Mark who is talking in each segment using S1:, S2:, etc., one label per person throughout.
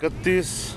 S1: 31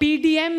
S2: PDM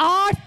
S2: 8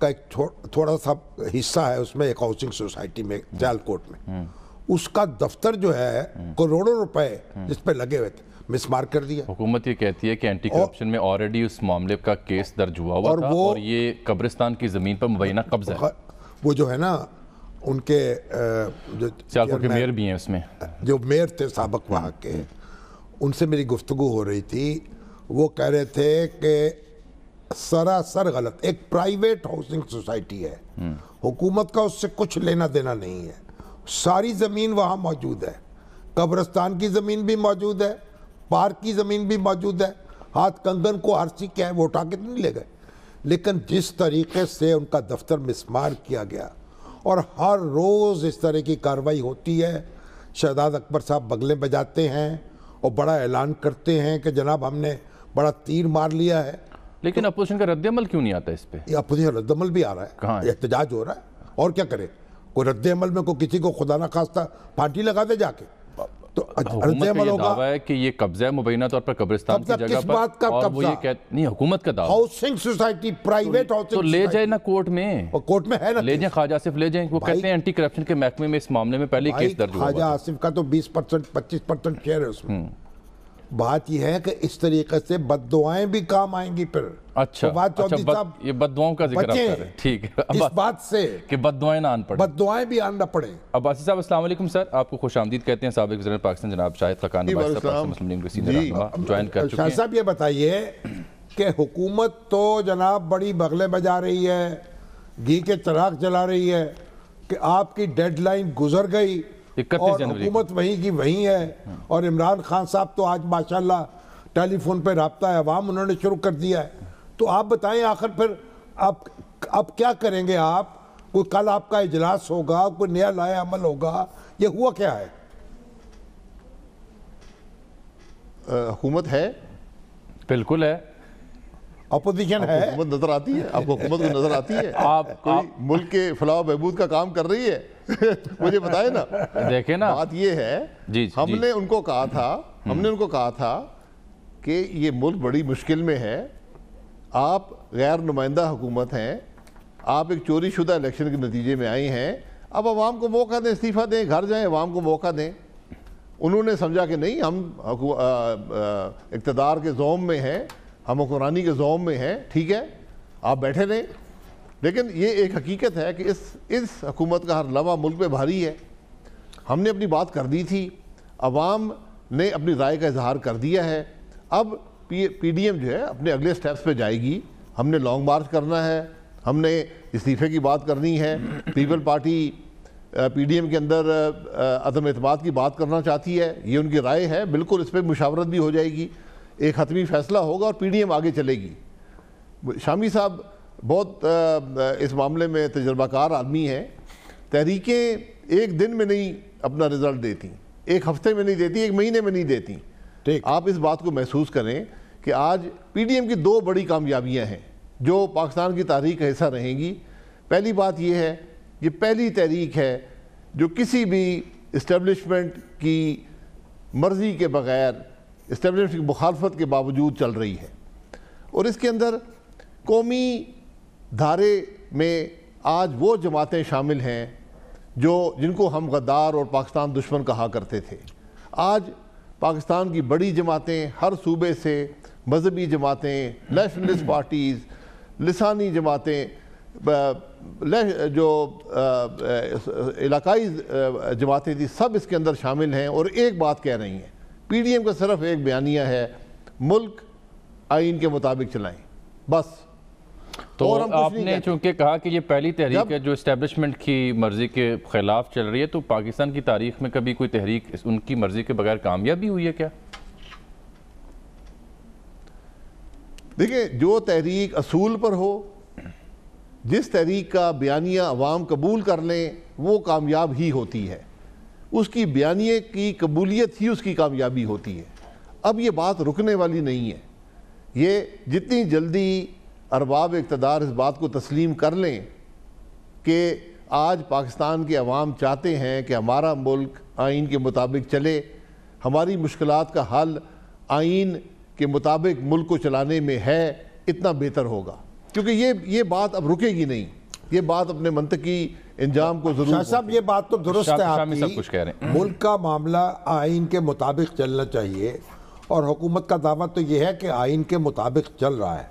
S3: کا ایک تھوڑا سا حصہ ہے، اس میں ایک ہاؤسنگ سوسائٹی میں سیالکوٹ میں، اس کا دفتر جو ہے کروڑوں روپے جس پہ لگے ہوئے تھے مسمار کر دیا۔
S4: حکومت یہ کہتی ہے کہ اینٹی کرپشن میں آلریڈی اس معاملے کا کیس درج ہوا ہوا تھا اور یہ قبرستان کی زمین پر مبینہ قبضہ ہے۔
S3: وہ جو ہے نا ان کے
S4: سیالکوٹ کے میئر بھی ہیں اس میں،
S3: جو میئر تھے سابق وہاں کے، ان سے میری گفتگو ہو رہی تھی، وہ کہہ رہے تھے کہ سراسر غلط، ایک پرائیویٹ ہاؤسنگ سوسائٹی ہے، حکومت کا اس سے کچھ لینا دینا نہیں ہے، ساری زمین وہاں موجود ہے، قبرستان کی زمین بھی موجود ہے، پارک کی زمین بھی موجود ہے، ہاتھ کنگن کو آرسی کیا ہے وہ اٹھا کے نہیں لے گئے، لیکن جس طریقے سے ان کا دفتر مسمار کیا گیا اور ہر روز اس طرح کی کارروائی ہوتی ہے، شہزاد اکبر صاحب بغلیں بجاتے ہیں اور بڑا اعلان کرتے ہیں کہ جناب ہم نے بڑا تیر مار لیا ہے،
S4: لیکن اپوزیشن کا رد عمل کیوں نہیں آتا اس پہ؟
S3: یہ اپوزیشن رد عمل بھی آ رہا ہے، احتجاج ہو رہا ہے، اور کیا کرے؟ کوئی رد عمل میں کوئی کسی کو خدا نہ خواستہ پھانسی لگا دے جا کے، تو
S4: حکومت کا یہ دعویٰ ہے کہ یہ قبضہ ہے مبینہ طور پر قبرستان کی جگہ پر، اور وہ یہ کہتے نہیں حکومت کا دعویٰ
S3: ہاؤسنگ سوسائٹی پرائیویٹ ہاؤسنگ
S4: تو لے جائے نا کورٹ میں،
S3: کورٹ میں ہے نا،
S4: لے جائیں خواجہ آصف لے جائیں، وہ کہتے ہیں اینٹی کرپشن کے محکمے میں اس معاملے میں پہلے کیس درج ہوا
S3: خواجہ آصف کا تو 20% 25% شیئر ہے اس میں، بات یہ ہے کہ اس طریقے سے بد دعائیں بھی کام آئیں گی پھر۔
S4: اچھا یہ بد دعاؤں کا ذکر آپ کر رہے ہیں، ٹھیک ہے،
S3: اس بات سے
S4: کہ بد دعائیں نہ آن پڑیں،
S3: بد دعائیں بھی آن نہ پڑیں۔
S4: عباسی صاحب السلام علیکم سر، آپ کو خوش آمدید کہتے ہیں، سابق وزیر پاکستان جناب شاہد خاقان نواز صاحب پاکستان مسلم لیگ کے سینئر رہنما جوائن کر چکے ہیں۔
S3: شاہ صاحب یہ بتائیے کہ حکومت تو جناب بڑی بغلیں بجا رہی ہے، گھی کے چراغ جلا رہی ہے کہ آپ کی ڈیڈ لائن گزر گئی اور حکومت وہیں کی وہیں ہے، اور عمران خان صاحب تو آج ماشاءاللہ ٹیلی فون پہ رابطہ عوام انہوں نے شروع کر دیا ہے، تو آپ بتائیں آخر پھر آپ کیا کریں گے؟ آپ کوئی کل آپ کا اجلاس ہوگا، کوئی نیا لائے عمل ہوگا، یہ ہوا کیا ہے؟
S5: حکومت ہے،
S4: بالکل ہے،
S3: اپوزیشن ہے،
S5: حکومت نظر آتی ہے، آپ کو حکومت کو نظر آتی ہے؟ کوئی ملک کے فلاح و بہبود کا کام کر رہی ہے؟ مجھے بتائیں نا،
S4: دیکھیں نا،
S5: بات یہ ہے ہم نے ان کو کہا تھا کہ یہ ملک بڑی مشکل میں ہے، آپ غیر نمائندہ حکومت ہیں، آپ ایک چوری شدہ الیکشن کے نتیجے میں آئی ہیں، اب عوام کو موقع دیں، استعفیٰ دیں، گھر جائیں، عوام کو موقع دیں۔ انہوں نے سمجھا کہ نہیں، ہم اقتدار کے زوم میں ہیں، ہم حکمرانی کے زوم میں ہیں، ٹھیک ہے آپ بیٹھے رہیں، لیکن یہ ایک حقیقت ہے کہ اس حکومت کا ہر لمحہ ملک پہ بھاری ہے۔ ہم نے اپنی بات کر دی تھی، عوام نے اپنی رائے کا اظہار کر دیا ہے، اب پی ڈی ایم جو ہے اپنے اگلے سٹیپس پہ جائے گی، ہم نے لانگ مارچ کرنا ہے، ہم نے استعفے کی بات کرنی ہے، people party P D M کے اندر عدم اعتماد کی بات کرنا چاہتی ہے، یہ ان کی رائے ہے، بالکل اس پہ مشاورت بھی ہو جائے گی، ایک حتمی فیصلہ ہوگا اور پی ڈی ایم آگے چلے گی۔ شامی صاحب بہت اس معاملے میں تجربہ کار آدمی ہیں، تحریکیں ایک دن میں نہیں اپنا رزلٹ دیتی، ایک ہفتے میں نہیں دیتی، ایک مہینے میں نہیں دیتی۔ آپ اس بات کو محسوس کریں کہ آج پی ڈی ایم کی دو بڑی کامیابیاں ہیں جو پاکستان کی تاریخ کا حصہ رہیں گی۔ پہلی بات یہ ہے، یہ پہلی تحریک ہے جو کسی بھی اسٹیبلشمنٹ کی مرضی کے بغیر، اسٹیبلشمنٹ کی مخالفت کے باوجود چل رہی ہے، اور اس کے اندر قومی دھارے میں آج وہ جماعتیں شامل ہیں جن کو ہم غدار اور پاکستان دشمن کہا کرتے تھے۔ آج پاکستان کی بڑی جماعتیں، ہر صوبے سے مذہبی جماعتیں، نیشنلسٹ پارٹیز، لسانی جماعتیں، جو علاقائی جماعتیں تھی، سب اس کے اندر شامل ہیں اور ایک بات کہہ رہی ہیں۔ پی ڈی ایم کا صرف ایک بیانیہ ہے، ملک آئین کے مطابق چلائیں، بس۔
S4: تو آپ نے چونکہ کہا کہ یہ پہلی تحریک ہے جو اسٹیبلشمنٹ کی مرضی کے خلاف چل رہی ہے، تو پاکستان کی تاریخ میں کبھی کوئی تحریک ان کی مرضی کے بغیر کامیابی ہوئی ہے کیا؟
S5: دیکھیں، جو تحریک اصول پر ہو، جس تحریک کا بیانیہ عوام قبول کر لیں، وہ کامیاب ہی ہوتی ہے، اس کی بیانیے کی قبولیت ہی اس کی کامیابی ہوتی ہے۔ اب یہ بات رکنے والی نہیں ہے، یہ جتنی جلدی ارباب اقتدار اس بات کو تسلیم کر لیں کہ آج پاکستان کے عوام چاہتے ہیں کہ ہمارا ملک آئین کے مطابق چلے، ہماری مشکلات کا حل آئین کے مطابق ملک کو چلانے میں ہے، اتنا بہتر ہوگا۔ کیونکہ یہ بات اب رکے گی نہیں، یہ بات اپنے منطقی انجام کو ضرور.
S3: شاہ صاحب یہ بات تو درست ہے آپ کی،
S4: کچھ کہہ رہے ہیں
S3: ملک کا معاملہ آئین کے مطابق چلنا چاہیے، اور حکومت کا دعویٰ تو یہ ہے کہ آئین کے مطابق چل رہا ہے،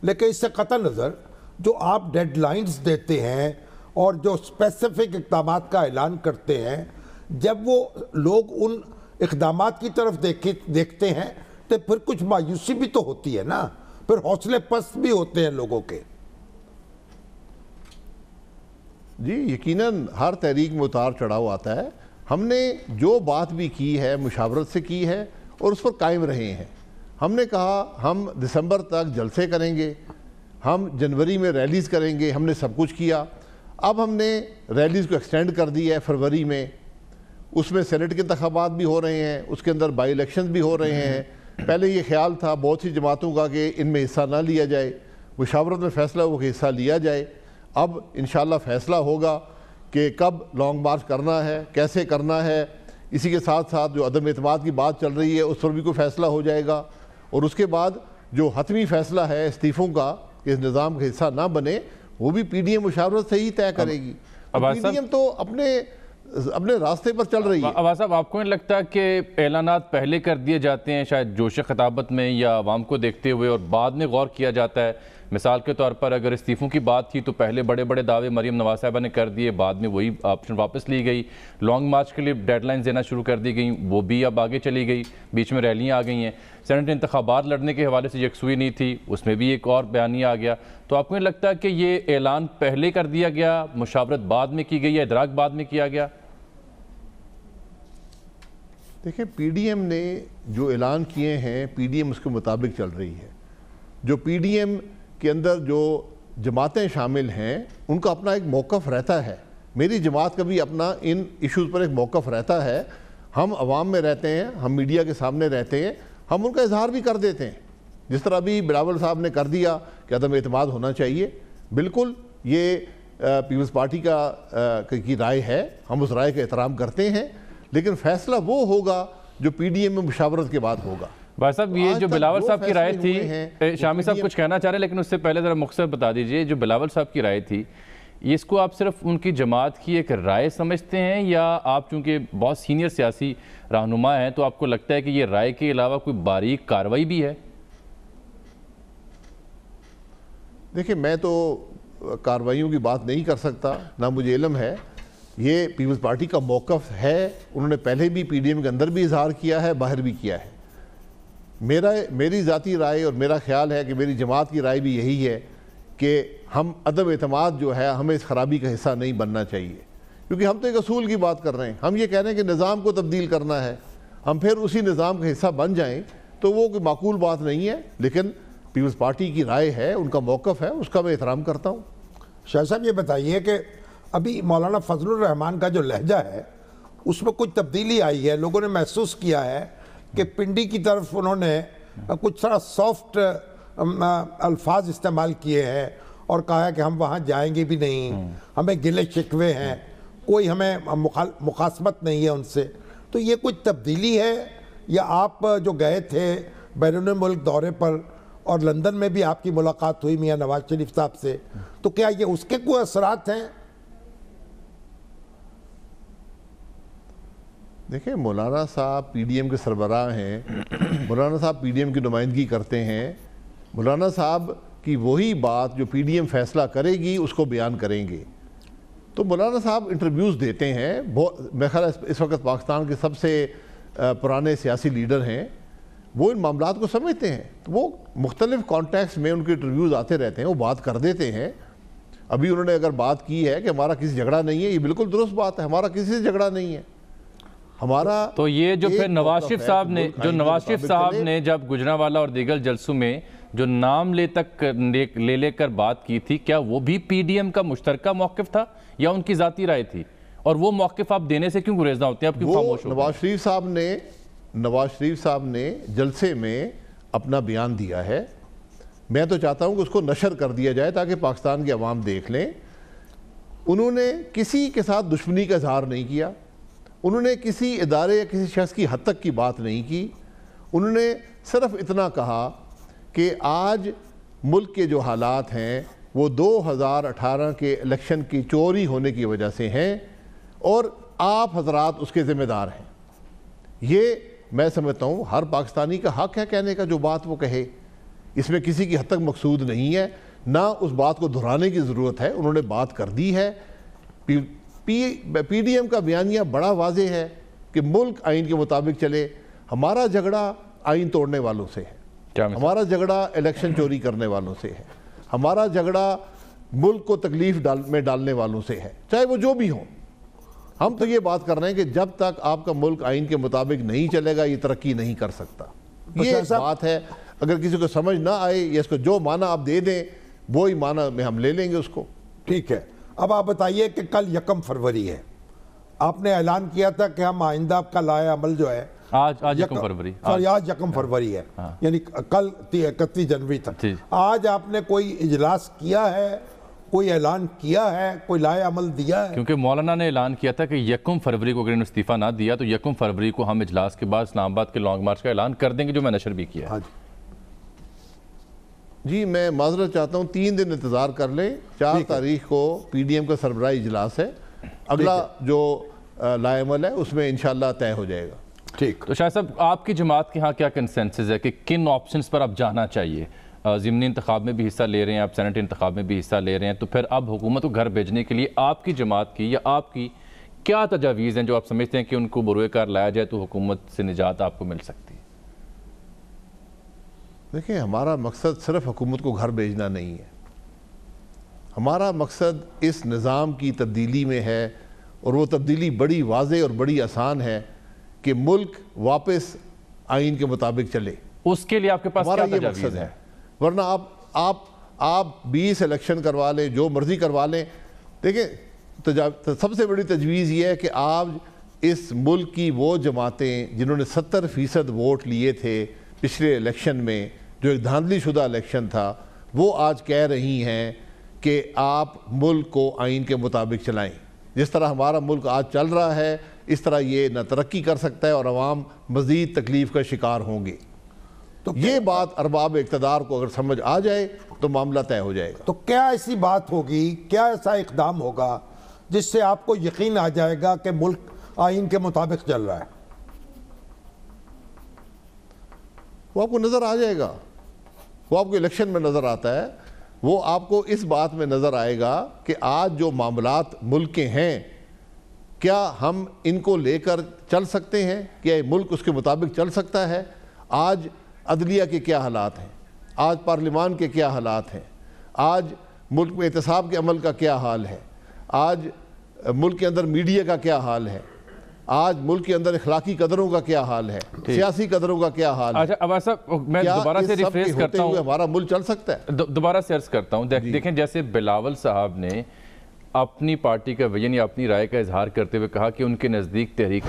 S3: لیکن اس سے قطع نظر جو آپ ڈیڈ لائنز دیتے ہیں اور جو اسپیسیفک اقدامات کا اعلان کرتے ہیں، جب وہ لوگ ان اقدامات کی طرف دیکھتے ہیں تو پھر کچھ مایوسی بھی تو ہوتی ہے نا، پھر حوصلے پست بھی ہوتے ہیں لوگوں کے.
S5: جی یقیناً ہر تحریک میں اتار چڑھاؤ آتا ہے. ہم نے جو بات بھی کی ہے مشاورت سے کی ہے اور اس پر قائم رہے ہیں. ہم نے کہا ہم دسمبر تک جلسے کریں گے، ہم جنوری میں ریلیز کریں گے، ہم نے سب کچھ کیا. اب ہم نے ریلیز کو ایکسٹینڈ کر دیا ہے فروری میں، اس میں سینٹ کے انتخابات بھی ہو رہے ہیں، اس کے اندر بائی الیکشن بھی ہو رہے ہیں. پہلے یہ خیال تھا بہت سی جماعتوں کا کہ ان میں حصہ نہ لیا جائے، مشاورت میں فیصلہ ہو کہ حصہ لیا جائے. اب انشاءاللہ فیصلہ ہوگا کہ کب لانگ مارچ کرنا ہے، کیسے کرنا ہے. اسی کے ساتھ ساتھ جو عدم اعتماد کی بات چل رہی ہے اس پر بھی کوئی فیصلہ ہو جائے گا، اور اس کے بعد جو حتمی فیصلہ ہے استعفوں کا کہ اس نظام کا حصہ نہ بنے، وہ بھی پی ڈی ایم مشاورت سے ہی طے کرے گی. پی ڈی ایم تو اپنے راستے پر چل رہی ہے.
S4: عباس صاحب آپ کو نہیں لگتا کہ اعلانات پہلے کر دیے جاتے ہیں شاید جوش خطابت میں یا عوام کو دیکھتے ہوئے، اور بعد میں غور کیا جاتا ہے؟ مثال کے طور پر اگر استعفوں کی بات تھی تو پہلے بڑے بڑے دعوے مریم نواز صاحبہ نے کر دیے، بعد میں وہی آپشن واپس لی گئی. لانگ مارچ کے لیے ڈیڈ لائنز دینا شروع کر دی گئیں، وہ بھی اب آگے چلی گئی، بیچ میں ریلیاں آ گئی ہیں. سینٹ انتخابات لڑنے کے حوالے سے یکسوئی نہیں تھی، اس میں بھی ایک اور بیانیہ آ گیا. تو آپ کو نہیں لگتا کہ یہ اعلان پہلے کر دیا گیا، مشاورت بعد میں کی گئی، یا ادراک بعد میں کیا گیا؟
S5: دیکھیں پی ڈی ایم نے جو اعلان کیے ہیں پی ڈی ایم اس کے مطابق چل رہی ہے. جو پی ڈی ایم کے اندر جو جماعتیں شامل ہیں ان کا اپنا ایک موقف رہتا ہے. میری جماعت کا بھی اپنا ان ایشوز پر ایک موقف رہتا ہے. ہم عوام میں رہتے ہیں، ہم میڈیا کے سامنے رہتے ہیں، ہم ان کا اظہار بھی کر دیتے ہیں. جس طرح بھی بلاول صاحب نے کر دیا کہ عدم اعتماد ہونا چاہیے، بالکل یہ پیپلز پارٹی کی رائے ہے، ہم اس رائے کا احترام کرتے ہیں، لیکن فیصلہ وہ ہوگا جو پی ڈی ایم میں مشاورت کے بعد ہوگا.
S4: بھائی صاحب یہ جو بلاول صاحب کی رائے تھی، شامی صاحب کچھ کہنا چاہ رہے ہیں لیکن اس سے پہلے ذرا مختصر بتا دیجئے، جو بلاول صاحب کی رائے تھی اس کو آپ صرف ان کی جماعت کی ایک رائے سمجھتے ہیں، یا آپ چونکہ بہت سینئر سیاسی رہنما ہیں تو آپ کو لگتا ہے کہ یہ رائے کے علاوہ کوئی باریک کارروائی بھی ہے؟
S5: دیکھیں میں تو کارروائیوں کی بات نہیں کر سکتا، نہ مجھے علم ہے. یہ پیپلز پارٹی کا موقف ہے، انہوں نے پہلے بھی پی ڈی ایم کے اندر بھی اظہار کیا ہے، باہر بھی کیا ہے. میری ذاتی رائے اور میرا خیال ہے کہ میری جماعت کی رائے بھی یہی ہے کہ ہم عدم اعتماد جو ہے ہمیں اس خرابی کا حصہ نہیں بننا چاہیے. کیونکہ ہم تو ایک اصول کی بات کر رہے ہیں، ہم یہ کہہ رہے ہیں کہ نظام کو تبدیل کرنا ہے، ہم پھر اسی نظام کا حصہ بن جائیں تو وہ کوئی معقول بات نہیں ہے. لیکن پیپلز پارٹی کی رائے ہے، ان کا موقف ہے، اس کا میں احترام کرتا ہوں.
S3: شاہ صاحب یہ بتائیے کہ ابھی مولانا فضل الرحمان کا جو لہجہ ہے اس میں کچھ تبدیلی آئی ہے، لوگوں نے محسوس کیا ہے کہ پنڈی کی طرف انہوں نے کچھ سارا سافٹ الفاظ استعمال کیے ہیں اور کہا ہے کہ ہم وہاں جائیں گے بھی نہیں، ہمیں گلے شکوے ہیں، کوئی ہمیں مخاصمت نہیں ہے ان سے. تو یہ کچھ تبدیلی ہے، یا آپ جو گئے تھے بیرون ملک دورے پر اور لندن میں بھی آپ کی ملاقات ہوئی میاں نواز شریف صاحب سے، تو کیا یہ اس کے کوئی اثرات ہیں؟
S5: دیکھیں مولانا صاحب پی ڈی ایم کے سربراہ ہیں، مولانا صاحب پی ڈی ایم کی نمائندگی کرتے ہیں. مولانا صاحب کی وہی بات جو پی ڈی ایم فیصلہ کرے گی اس کو بیان کریں گے. تو مولانا صاحب انٹرویوز دیتے ہیں، میرے خیال اس وقت پاکستان کے سب سے پرانے سیاسی لیڈر ہیں، وہ ان معاملات کو سمجھتے ہیں. وہ مختلف کانٹیکس میں ان کے انٹرویوز آتے رہتے ہیں، وہ بات کر دیتے ہیں. ابھی انہوں نے اگر بات کی ہے کہ ہمارا کسی جھگڑا نہیں ہے، یہ بالکل درست بات ہے، ہمارا کسی سے جھگڑا نہیں ہے. ہمارا
S4: تو یہ جو پھر نواز شریف صاحب نے جب گجرانوالہ اور دیگر جلسوں میں جو نام لے کر بات کی تھی، کیا وہ بھی پی ڈی ایم کا مشترکہ موقف تھا یا ان کی ذاتی رائے تھی؟ اور وہ موقف آپ دینے سے کیوں گریزنا ہوتے ہیں؟ آپ کیوں خاموش ہوتے ہیں؟
S5: نواز شریف صاحب نے جلسے میں اپنا بیان دیا ہے. میں تو چاہتا ہوں کہ اس کو نشر کر دیا جائے تاکہ پاکستان کے عوام دیکھ لیں. انہوں نے کسی کے ساتھ دشمنی کا اظہار نہیں کیا، انہوں نے کسی ادارے یا کسی شخص کی حد تک کی بات نہیں کی. انہوں نے صرف اتنا کہا کہ آج ملک کے جو حالات ہیں وہ 2018 کے الیکشن کی چوری ہونے کی وجہ سے ہیں اور آپ حضرات اس کے ذمہ دار ہیں. یہ میں سمجھتا ہوں ہر پاکستانی کا حق ہے کہنے کا جو بات وہ کہے. اس میں کسی کی حد تک مقصود نہیں ہے, نہ اس بات کو دہرانے کی ضرورت ہے. انہوں نے بات کر دی ہے. پی ڈی ایم کا بیانیہ بڑا واضح ہے کہ ملک آئین کے مطابق چلے. ہمارا جھگڑا آئین توڑنے والوں سے ہے, ہمارا جھگڑا الیکشن چوری کرنے والوں سے ہے, ہمارا جھگڑا ملک کو تکلیف میں ڈالنے والوں سے ہے, چاہے وہ جو بھی ہوں. ہم تو یہ بات کر رہے ہیں کہ جب تک آپ کا ملک آئین کے مطابق نہیں چلے گا یہ ترقی نہیں کر سکتا. یہ بات ہے. اگر کسی کو سمجھ نہ آئے یا اس کو جو معنی آپ دے دیں وہی معنی میں ہم لے لیں گے اس کو.
S3: ٹھیک ہے. اب آپ بتائیے کہ کل 1 فروری ہے, آپ نے اعلان کیا تھا کہ ہم آئندہ کا لائحہ عمل جو ہے
S4: آج 1 فروری,
S3: آج 1 فروری ہے, یعنی کل 31 جنوری تک. آج آپ نے کوئی اجلاس کیا ہے, کوئی اعلان کیا ہے, کوئی لائحہ عمل دیا ہے؟
S4: کیونکہ مولانا نے اعلان کیا تھا کہ 1 فروری کو اگر انہوں نے استعفیٰ نہ دیا تو 1 فروری کو ہم اجلاس کے بعد اسلام آباد کے لانگ مارچ کا اعلان کر دیں گے, جو میں نشر بھی کیا.
S5: جی میں معذرت چاہتا ہوں, 3 دن انتظار کر لیں. 4 تاریخ کو پی ڈی ایم کا سربراہی اجلاس ہے. اگلا جو لائحہ عمل ہے اس میں انشاءاللہ طے ہو جائے گا. ٹھیک.
S4: تو شاہ صاحب آپ کی جماعت کے ہاں کیا کنسنسس ہے کہ کن آپشنز پر اب جانا چاہیے؟ ضمنی انتخاب میں بھی حصہ لے رہے ہیں آپ, سینٹ انتخاب میں بھی حصہ لے رہے ہیں, تو پھر اب حکومت کو گھر بھیجنے کے لیے آپ کی جماعت کی یا آپ کی کیا تجاویز ہیں جو آپ سمجھتے ہیں کہ ان کو بروئے کار لایا جائے تو حکومت سے نجات آپ کو مل سکتی ہے؟
S5: دیکھیں, ہمارا مقصد صرف حکومت کو گھر بھیجنا نہیں ہے. ہمارا مقصد اس نظام کی تبدیلی میں ہے, اور وہ تبدیلی بڑی واضح اور بڑی آسان ہے کہ ملک واپس آئین کے مطابق چلے.
S4: اس کے لیے آپ کے پاس کیا تجاویز ہے؟
S5: ورنہ آپ 20 الیکشن کروا لیں, جو مرضی کروا لیں. دیکھیں, سب سے بڑی تجویز یہ ہے کہ آج اس ملک کی وہ جماعتیں جنہوں نے 70% ووٹ لیے تھے پچھلے الیکشن میں, جو ایک دھاندلی شدہ الیکشن تھا, وہ آج کہہ رہی ہیں کہ آپ ملک کو آئین کے مطابق چلائیں. جس طرح ہمارا ملک آج چل رہا ہے اس طرح یہ نہ ترقی کر سکتا ہے اور عوام مزید تکلیف کا شکار ہوں گے. تو یہ بات ارباب اقتدار کو اگر سمجھ آ جائے تو معاملہ طے ہو جائے گا.
S3: تو کیا ایسی بات ہوگی, کیا ایسا اقدام ہوگا جس سے آپ کو یقین آ جائے گا کہ ملک آئین کے مطابق چل رہا ہے؟
S5: وہ آپ کو نظر آ جائے گا, وہ آپ کو الیکشن میں نظر آتا ہے. وہ آپ کو اس بات میں نظر آئے گا کہ آج جو معاملات ملک کے ہیں کیا ہم ان کو لے کر چل سکتے ہیں, کیا ملک اس کے مطابق چل سکتا ہے. آج عدلیہ کے کیا حالات ہیں, آج پارلیمان کے کیا حالات ہیں, آج ملک میں احتساب کے عمل کا کیا حال ہے, آج ملک کے اندر میڈیا کا کیا حال ہے, آج ملک کے اندر اخلاقی قدروں کا کیا حال ہے, سیاسی قدروں کا کیا حال ہے.
S4: اچھا اب ایسا میں دوبارہ سے ریفریز کرتا ہوں,
S5: ہمارا ملک چل سکتا ہے.
S4: دوبارہ سے عرض کرتا ہوں, دیکھیں جیسے بلاول صاحب نے اپنی پارٹی کا ویژن یا اپنی رائے کا اظہار کرتے ہوئے کہا کہ ان کے نزدیک تحریک